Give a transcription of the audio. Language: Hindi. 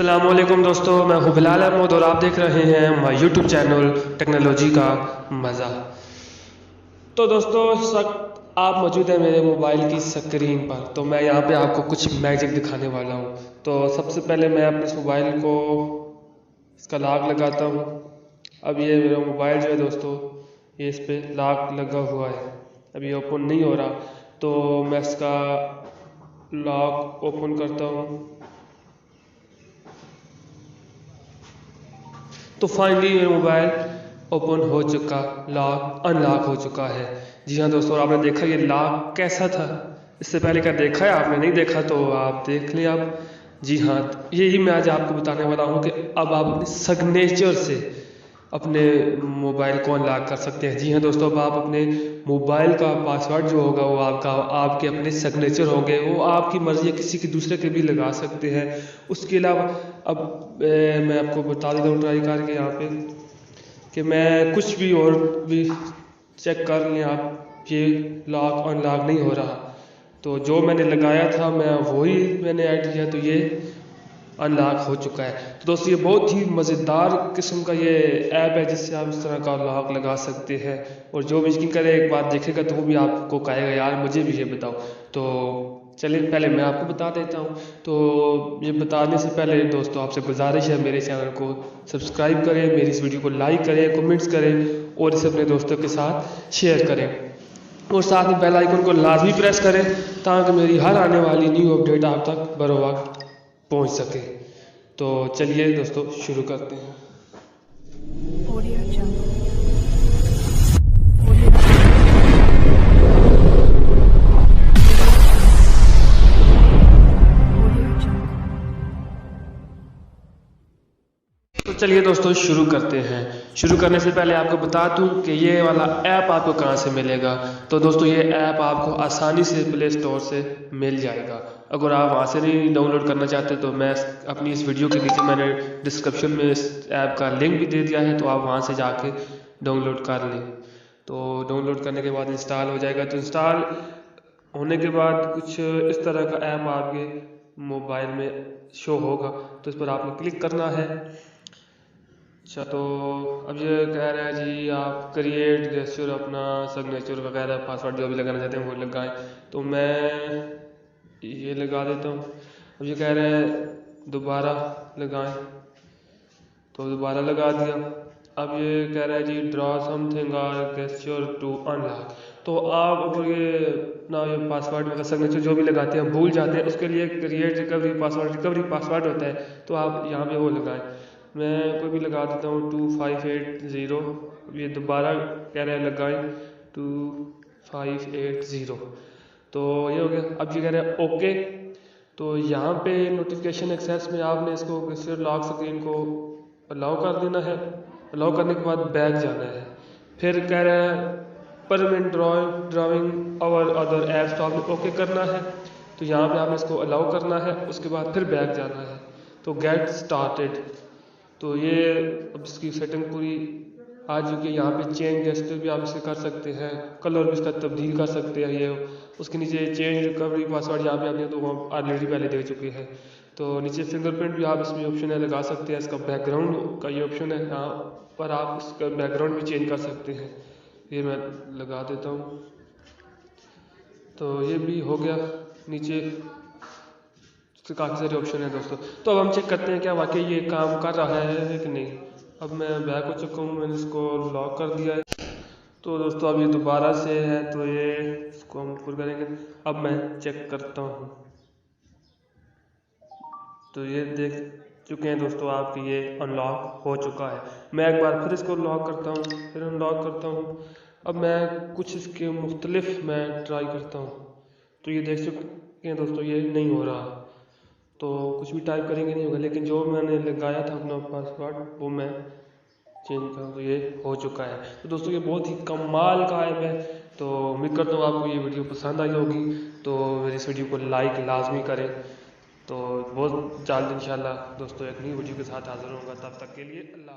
अस्सलामुअलैकुम दोस्तों, मैं हूँ बिलाल अहमद और आप देख रहे हैं हमारा यूट्यूब चैनल टेक्नोलॉजी का मज़ा। तो दोस्तों इस वक्त आप मौजूद हैं मेरे मोबाइल की स्क्रीन पर। तो मैं यहाँ पे आपको कुछ मैजिक दिखाने वाला हूँ। तो सबसे पहले मैं अपने इस मोबाइल को इसका लॉक लगाता हूँ। अब ये मेरा मोबाइल जो है दोस्तों, ये इस पर लॉक लगा हुआ है, अब ये ओपन नहीं हो रहा। तो मैं इसका लॉक ओपन करता हूँ। तो फाइनली मेरा मोबाइल ओपन हो चुका, लॉक अनलॉक हो चुका है। जी हाँ दोस्तों, आपने देखा ये लॉक कैसा था, इससे पहले क्या देखा है आपने? नहीं देखा तो आप देख लें आप। जी हाँ, यही मैं आज आपको बताने वाला हूँ कि अब आप अपने सिग्नेचर से अपने मोबाइल को अनलॉक कर सकते हैं। जी हाँ दोस्तों, अब आप अपने मोबाइल का पासवर्ड जो होगा वो आपके अपने सिग्नेचर होंगे। वो आपकी मर्जी है, किसी के दूसरे के भी लगा सकते हैं। उसके अलावा अब मैं आपको बता देता हूँ ट्राई करके यहाँ पे कि मैं कुछ भी और भी चेक कर लें आप, ये लॉक अनलॉक नहीं हो रहा। तो जो मैंने लगाया था मैं वही मैंने ऐड किया, तो ये अनलॉक हो चुका है। तो दोस्तों ये बहुत ही मज़ेदार किस्म का ये ऐप है जिससे आप इस तरह का लॉक लगा सकते हैं। और जो भी यकीन करे एक बार देखेगा तो वो भी आपको कहेगा यार मुझे भी ये बताओ। तो चलिए पहले मैं आपको बता देता हूँ। तो ये बताने से पहले दोस्तों आपसे गुजारिश है, मेरे चैनल को सब्सक्राइब करें, मेरी इस वीडियो को लाइक करें, कमेंट्स करें और इसे अपने दोस्तों के साथ शेयर करें और साथ में बेल आइकन को लाजमी प्रेस करें ताकि मेरी हर आने वाली न्यू अपडेट आप तक बरो वक्त पहुंच सके। तो चलिए दोस्तों शुरू करते हैं। तो चलिए दोस्तों शुरू करते हैं। शुरू करने से पहले आपको बता दूं कि ये वाला ऐप आपको कहां से मिलेगा। तो दोस्तों ये ऐप आपको आसानी से प्ले स्टोर से मिल जाएगा। अगर आप वहां से नहीं डाउनलोड करना चाहते तो मैं अपनी इस वीडियो के नीचे मैंने डिस्क्रिप्शन में इस ऐप का लिंक भी दे दिया है, तो आप वहां से जाके डाउनलोड कर लें। तो डाउनलोड करने के बाद इंस्टॉल हो जाएगा। तो इंस्टॉल होने के बाद कुछ इस तरह का ऐप आपके मोबाइल में शो होगा, तो इस पर आपने क्लिक करना है। अच्छा, तो अब ये कह रहा है जी आप क्रिएट गेस्चर अपना सिग्नेचर वगैरह पासवर्ड जो भी लगाना चाहते हैं वो लगाएं। तो मैं ये लगा देता हूँ। अब ये कह रहा है दोबारा लगाएं, तो दोबारा लगा दिया। अब ये कह रहा है जी ड्रॉ समथिंग और गेस्चर टू अनलॉक। तो आप अगर ये ना ये पासवर्ड वगैरह सिग्नेचर जो भी लगाते हैं भूल जाते हैं, उसके लिए क्रिएट रिकवरी पासवर्ड होता है, तो आप यहाँ पे वो लगाएं। मैं कोई भी लगा देता हूँ 2580। ये दोबारा कह रहे हैं लगाएं 2580। तो ये हो गया। अब ये कह रहे हैं ओके। तो यहाँ पे नोटिफिकेशन एक्सेस में आपने इसको लॉक स्क्रीन को अलाउ कर देना है। अलाउ करने के बाद बैक जाना है। फिर कह रहा है परमानेंट ड्राइंग और अदर एप्स, तो आपने ओके करना है। तो यहाँ पे आपने इसको अलाउ करना है, उसके बाद फिर बैक जाना है। तो गेट स्टार्टेड। तो ये अब इसकी सेटिंग पूरी आ चुकी है। यहाँ पे चेंज गेस्चर भी आप इसे कर सकते हैं, कलर भी इसका तब्दील कर सकते हैं। ये उसके नीचे चेंज रिकवरी पासवर्ड यहाँ पे आपने तो ऑलरेडी पहले दे चुके हैं। तो नीचे फिंगरप्रिंट भी आप इसमें ऑप्शन है लगा सकते हैं। इसका बैकग्राउंड का ये ऑप्शन है, यहाँ पर आप इसका बैकग्राउंड भी चेंज कर सकते हैं। ये मैं लगा देता हूँ। तो ये भी हो गया। नीचे काफ़ी सारे ऑप्शन है दोस्तों। तो अब हम चेक करते हैं क्या वाकई ये काम कर रहा है कि नहीं। अब मैं बैक हो चुका हूँ, मैंने इसको लॉक कर दिया है। तो दोस्तों अब ये दोबारा से है, तो ये इसको हम ऊपर करेंगे। अब मैं चेक करता हूँ, तो ये देख चुके हैं दोस्तों आप कि ये अनलॉक हो चुका है। मैं एक बार फिर इसको लॉक करता हूँ, फिर अनलॉक करता हूँ। अब मैं कुछ इसके मुख्तलिफ मैं ट्राई करता हूँ। तो ये देख चुके हैं दोस्तों ये नहीं हो रहा। तो कुछ भी टाइप करेंगे नहीं होगा, लेकिन जो मैंने लगाया था अपना पासवर्ड वो मैं चेंज करूँ तो ये हो चुका है। तो दोस्तों ये बहुत ही कमाल का ऐप है। तो उम्मीद करता हूँ आपको ये वीडियो पसंद आई होगी। तो मेरी इस वीडियो को लाइक लाजमी करें। तो बहुत जल्द इंशाल्लाह दोस्तों एक नई वीडियो के साथ हाजिर होऊंगा। तब तक के लिए अल्लाह।